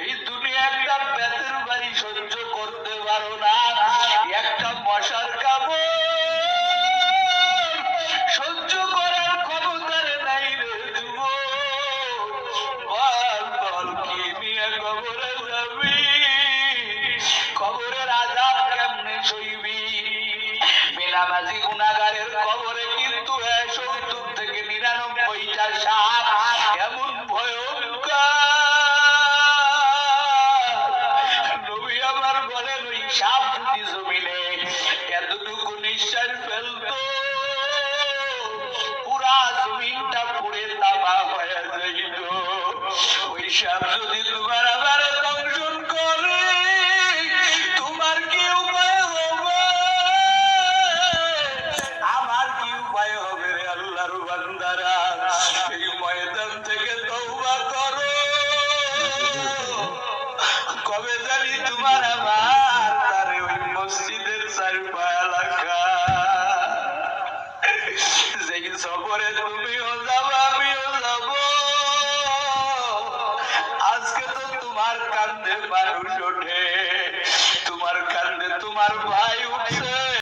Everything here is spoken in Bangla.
এই দুনিয়া একটা বেতের বাড়ি সহ্য করতে পারো না, একটা মশার কামড় সহ্য করার ক্ষমতার নাই রে যুবক। বল বল কি নিয়ে কবরে যাবি, কবরের আযাব কেমনে সইবি? বেনামাজি গুনাহগারের কবরে কিন্তু 70 থেকে 99টা সাপ এমন ভয়ঙ্কর। নবী আমার বলেন ওই সাপ যদি জমিনে এতটুকু নিঃশ্বাস ফেলতো পুরা জমিনটা পুড়ে তামা হয়ে যাইত। ওই সাপ যদি তোমার আবার দংশন করে তোমার কি উপায় হবে? আমার কি উপায় হবে রে আল্লাহর বান্দারা? এই ময়দান থেকে তওবা করো। কবে জানি তোমার আমার তারে ওই মসজিদের চারপায়া এলাকা যেই সফরে তুমিও যাবো আমিও যাব। আজকে তো তোমার কান্দে মানুষ ওঠে, তোমার কান্দে তোমার ভাই